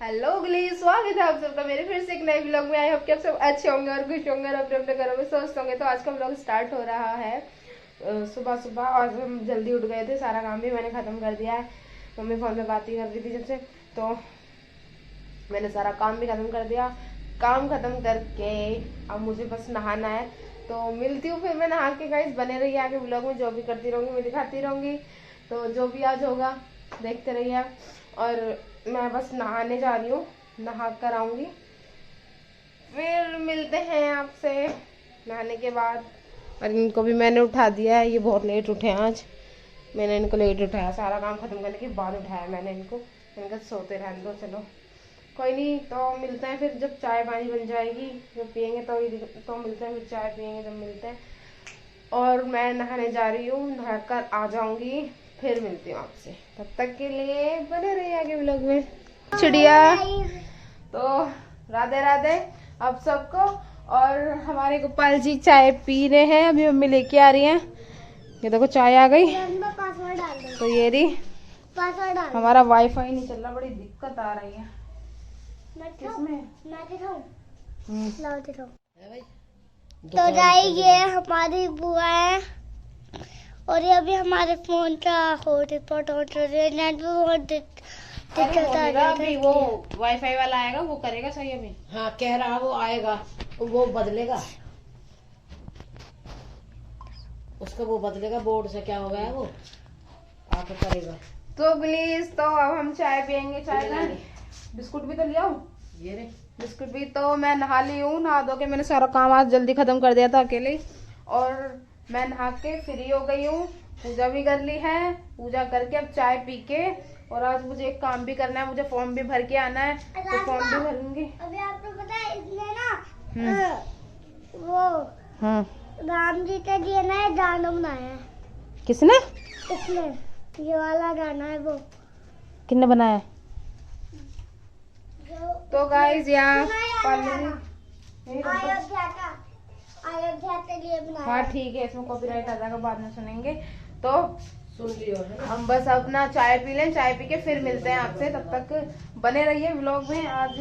Hello गली, स्वागत है आप सबका मेरे फिर से एक नए व्लॉग में। आई होप कि आप सब अच्छे होंगे और खुश होंगे और अपने अपने घरों में स्वस्थ होंगे। तो आज का व्लॉग स्टार्ट हो रहा है सुबह सुबह। और हम जल्दी उठ गए थे, सारा काम भी मैंने ख़त्म कर दिया है। मम्मी फ़ोन पे बात ही कर रही थी जब से, तो मैंने सारा काम भी ख़त्म कर दिया। काम ख़त्म करके अब मुझे बस नहाना है, तो मिलती हूँ फिर मैं नहा के। गाइस बने रहिए आगे व्लॉग में, जो भी करती रहूँगी मैं दिखाती रहूँगी। तो जो भी आज होगा देखते रहिए। और मैं बस नहाने जा रही हूँ, नहा कर आऊँगी, फिर मिलते हैं आपसे नहाने के बाद। और इनको भी मैंने उठा दिया है, ये बहुत लेट उठे हैं आज। मैंने इनको लेट उठाया, सारा काम खत्म करने के बाद उठाया मैंने इनको। मैंने कहा सोते रहने दो, चलो कोई नहीं। तो मिलते हैं फिर जब चाय पानी बन जाएगी, जब पियेंगे तो मिलते हैं। फिर चाय पियेंगे जब मिलते हैं। और मैं नहाने जा रही हूँ, नहाकर आ जाऊंगी, फिर मिलती हूँ आपसे। तब तक के लिए बने रहिए आगे व्लॉग में। चिड़िया तो राधे राधे आप सबको। और हमारे गोपाल जी चाय पी रहे हैं, अभी मम्मी लेके आ रही हैं। ये देखो चाय आ गई। तो ये रही, हमारा वाईफाई नहीं चल रहा, बड़ी दिक्कत आ रही है। किसमें? तो गाइस ये हमारी बुआ है और ये अभी हमारे फोन का हॉटस्पॉट ऑन कर रहे हैं। नेट भी बहुत दिक्कत आ रही है। वो वाईफाई वाला आएगा, वो करेगा सही अभी। हाँ कह रहा वो आएगा, वो बदलेगा उसका, वो बदलेगा बोर्ड से। क्या हो गया है वो आके करेगा। तो प्लीज, तो अब हम चाय पियेंगे। चाय का बिस्कुट भी तो लिया हूँ, ये रे बिस्कुट भी। तो मैं नहा ली हूँ, नहा धो के मैंने सारा काम आज जल्दी खत्म कर दिया था अकेले ही। और मैं नहा के फ्री हो गई हूँ, पूजा भी कर ली है। पूजा करके अब चाय पी के, और आज मुझे एक काम भी करना है, मुझे फॉर्म भी भर के आना है, तो फॉर्म भी भरूंगी। अभी आपको पता है इसने ना वो राम जी का दिया ना गाना बनाया है। किसने? इसने ये वाला गाना है वो किसने बनाया? तो गाइस यहाँ अयोध्या के लिए बनाया। हाँ ठीक है, इसमें कॉपीराइट आ जाएगा, बाद में सुनेंगे। तो सुन लियो है। हम बस अपना चाय पी लें, चाय पी के फिर मिलते हैं आपसे। तब तक बने रहिए व्लॉग में। आज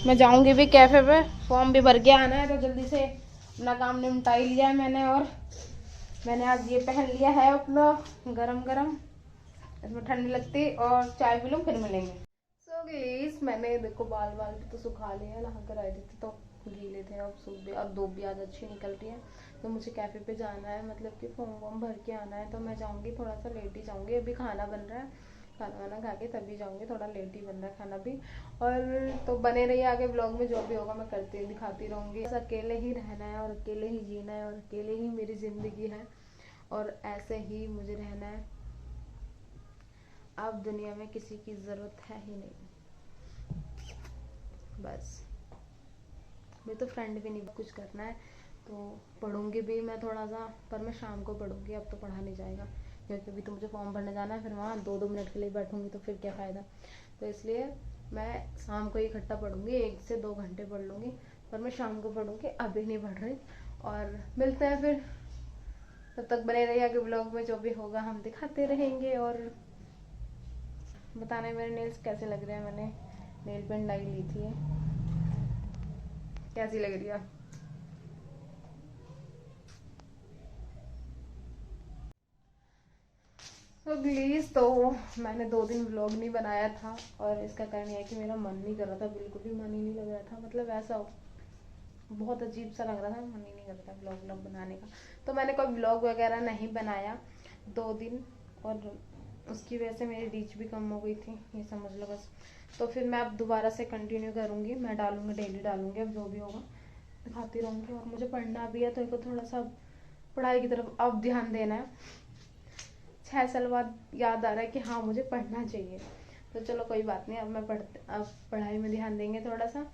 मैं जाऊंगी भी कैफे पे, फॉर्म भी भर के आना है, तो जल्दी से अपना काम निपटा ही लिया है मैंने। और मैंने आज ये पहन लिया है अपना गरम गरम, इसमें ठंडी लगती। और चाय पी लूँ फिर मिलेंगे। सो गाइस मैंने देखो बाल भी तो सुखा लिए हैं, नहा कर आई थी तो गीले थे, अब सूख गए। अब धूप भी आज अच्छी निकल रही है। तो मुझे कैफ़े पे जाना है, मतलब कि फॉर्म वॉर्म भर के आना है। तो मैं जाऊंगी, थोड़ा सा लेट ही जाऊंगी। अभी खाना बन रहा है, खाना वाना खा के तभी जाऊंगी। थोड़ा लेट ही बन रहा है खाना भी। और तो बने रहिए आगे ब्लॉग में, जो भी होगा मैं करती दिखाती रहूँगी। बस अकेले ही रहना है और अकेले ही जीना है और अकेले ही मेरी ज़िंदगी है, और ऐसे ही मुझे रहना है। अब दुनिया में किसी की ज़रूरत है ही नहीं, बस। मेरे तो फ्रेंड भी नहीं, कुछ करना है तो पढ़ूंगी भी मैं थोड़ा सा, पर मैं शाम को पढ़ूंगी, अब तो पढ़ा नहीं जाएगा। क्योंकि अभी तो मुझे फॉर्म भरने जाना है, फिर वहाँ 2-2 मिनट के लिए बैठूंगी तो फिर क्या फ़ायदा। तो इसलिए मैं शाम को इकट्ठा पढ़ूंगी, 1 से 2 घंटे पढ़ लूँगी, पर मैं शाम को पढ़ूंगी, अभी नहीं पढ़ रही। और मिलते हैं फिर, तब तक बने रहिए आगे ब्लॉग में, जो भी होगा हम दिखाते रहेंगे। और बताना मेरे नेल्स कैसे लग रहे हैं। मैंने नेल पेंट डाई ली थी, कैसी लग रही है? तो प्लीज़, तो मैंने 2 दिन व्लॉग नहीं बनाया था, और इसका कारण यह है कि मेरा मन नहीं कर रहा था, बिल्कुल भी मन ही नहीं लग रहा था। मतलब ऐसा बहुत अजीब सा लग रहा था, मन ही नहीं कर रहा था व्लॉग बनाने का। तो मैंने कोई व्लॉग वगैरह नहीं बनाया 2 दिन, और उसकी वजह से मेरी रीच भी कम हो गई थी, ये समझ लो बस। तो फिर मैं अब दोबारा से कंटिन्यू करूँगी, मैं डालूँगी, डेली डालूँगी, अब जो भी होगा दिखाती रहूँगी। और मुझे पढ़ना भी है, तो इनको थोड़ा सा पढ़ाई की तरफ अब ध्यान देना है। 6 साल बाद याद आ रहा है कि हाँ मुझे पढ़ना चाहिए। तो चलो कोई बात नहीं, अब पढ़ाई में ध्यान देंगे थोड़ा सा,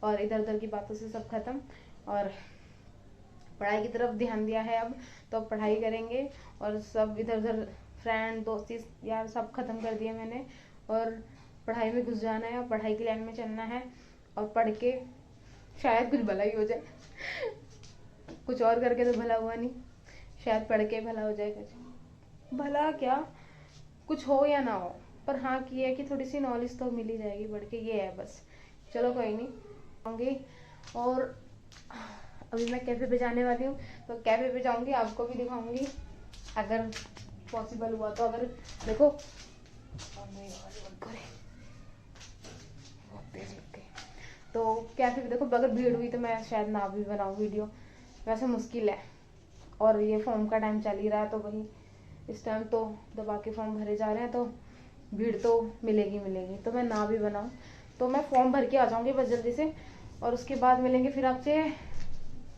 और इधर उधर की बातों से सब खत्म, और पढ़ाई की तरफ ध्यान दिया है अब, तो पढ़ाई करेंगे। और सब इधर उधर फ्रेंड दोस्ती यार सब खत्म कर दिया मैंने, और पढ़ाई में घुस जाना है, और पढ़ाई की लाइन में चलना है। और पढ़ के शायद कुछ भला ही हो जाए, कुछ और करके तो भला हुआ नहीं, शायद पढ़ के भला हो जाए। कुछ भला क्या, कुछ हो या ना हो, पर हाँ की है कि थोड़ी सी नॉलेज तो मिल ही जाएगी बढ़ के, ये है बस। चलो कोई नहीं आऊँगी। और अभी मैं कैफ़े पे जाने वाली हूँ, तो कैफ़े पे जाऊँगी, आपको भी दिखाऊँगी अगर पॉसिबल हुआ तो। अगर देखो तो कैफ़े पे देखो, अगर भीड़ हुई तो मैं शायद ना भी बनाऊँ वीडियो, वैसे मुश्किल है। और ये फॉर्म का टाइम चल ही रहा है, तो वही इस टाइम तो दबा के फॉर्म भरे जा रहे हैं, तो भीड़ तो मिलेगी, तो मैं ना भी बनाऊँ। तो मैं फॉर्म भर के आ जाऊँगी बस जल्दी से, और उसके बाद मिलेंगे फिर आपसे।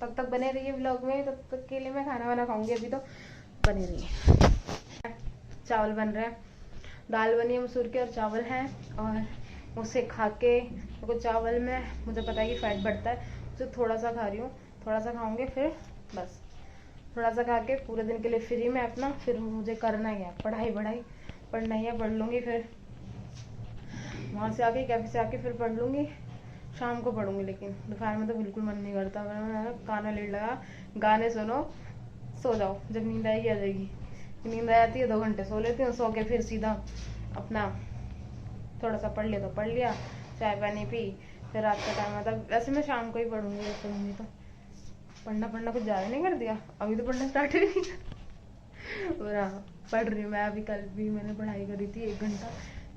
तब तक बने रहिए व्लॉग में, तब तक के लिए मैं खाना वाना खाऊंगी। अभी तो बने रहिए। चावल बन रहे हैं, दाल बनी है मसूर की और चावल हैं, और उसे खा के तो चावल में मुझे पता है कि फैट बढ़ता है, तो थोड़ा सा खा रही हूँ, थोड़ा सा खाऊंगी फिर बस। थोड़ा सा खा के पूरे दिन के लिए फ्री में अपना, फिर मुझे करना ही है पढ़ाई पढ़ना ही है, पढ़ लूँगी। फिर वहाँ से आके कैफे से आके फिर पढ़ लूँगी, शाम को पढ़ूंगी। लेकिन दोपहर में तो बिल्कुल मन नहीं करता। मैंने गाना ले लगा, गाने सुनो, सो जाओ, जब नींद आएगी आ जाएगी। नींद आ जाती है 2 घंटे सो लेती हूँ, सो के फिर सीधा अपना थोड़ा सा पढ़ लिया तो पढ़ लिया, चाय पानी पी, फिर रात का टाइम आता। वैसे मैं शाम को ही पढ़ूंगी, पढ़ूंगी तो पढ़ना कुछ ज़्यादा नहीं कर दिया, अभी तो पढ़ना स्टार्ट ही नहीं किया। और हाँ, पढ़ रही हूँ मैं अभी, कल भी मैंने पढ़ाई करी थी 1 घंटा,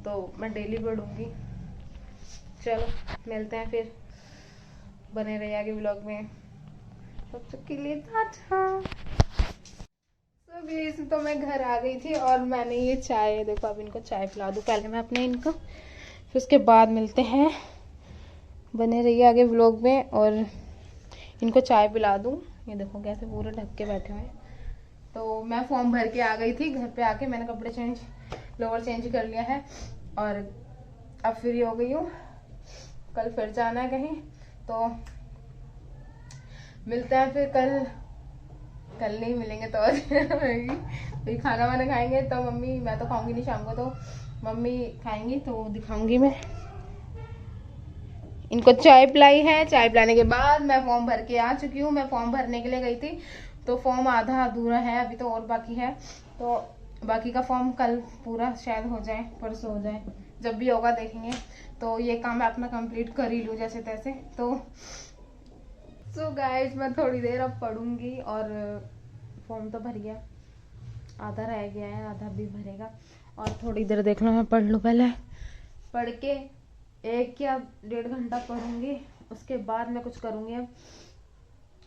तो मैं डेली पढ़ूंगी। चलो मिलते हैं फिर, बने रहिए आगे व्लॉग में, तब तक के लिए टाटा। तो मैं घर आ गई थी, और मैंने ये चाय देखो, अब इनको चाय पिला दूँ पहले मैं अपने इनको, फिर उसके बाद मिलते हैं। बने रहिए आगे व्लॉग में, और इनको चाय पिला दूँ। ये देखो कैसे पूरे ढक के बैठे हुए हैं। तो मैं फॉर्म भर के आ गई थी, घर पे आके मैंने कपड़े लोअर चेंज कर लिया है, और अब फ्री हो गई हूँ। कल फिर जाना है कहीं, तो मिलते हैं फिर कल नहीं मिलेंगे तो और फिर खाना वाना खाएंगे। तो मम्मी, मैं तो खाऊंगी नहीं शाम को, तो मम्मी खाएंगी तो दिखाऊंगी मैं। इनको चाय पिलाई है, चाय पिलाने के बाद मैं फॉर्म भर के आ चुकी हूँ। मैं फॉर्म भरने के लिए गई थी, तो फॉर्म आधा अधूरा है अभी, तो और बाकी है। तो बाकी का फॉर्म कल पूरा शायद हो जाए, परसों हो जाए, जब भी होगा देखेंगे। तो ये काम मैं अपना कंप्लीट कर ही लूँ जैसे तैसे। तो सो गाइस, मैं थोड़ी देर अब पढ़ूंगी, और फॉर्म तो भर गया, आधा रह गया है, आधा भी भरेगा। और थोड़ी देर देख लो, मैं पढ़ लूँ पहले, पढ़ के 1 या 1.5 घंटा पढ़ूंगी, उसके बाद मैं कुछ करूँगी। अब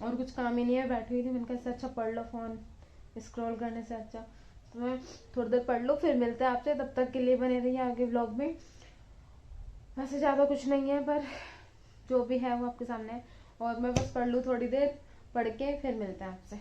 और कुछ काम ही नहीं है, बैठी हुई थी, मैंने कहा इससे अच्छा पढ़ लो, फ़ोन स्क्रॉल करने से अच्छा। तो मैं थोड़ी देर पढ़ लूँ, फिर मिलते हैं आपसे। तब तक के लिए बने रहिए आगे व्लॉग में। वैसे ज़्यादा कुछ नहीं है, पर जो भी है वो आपके सामने है, और मैं बस पढ़ लूँ थोड़ी देर, पढ़ के फिर मिलते हैं आपसे।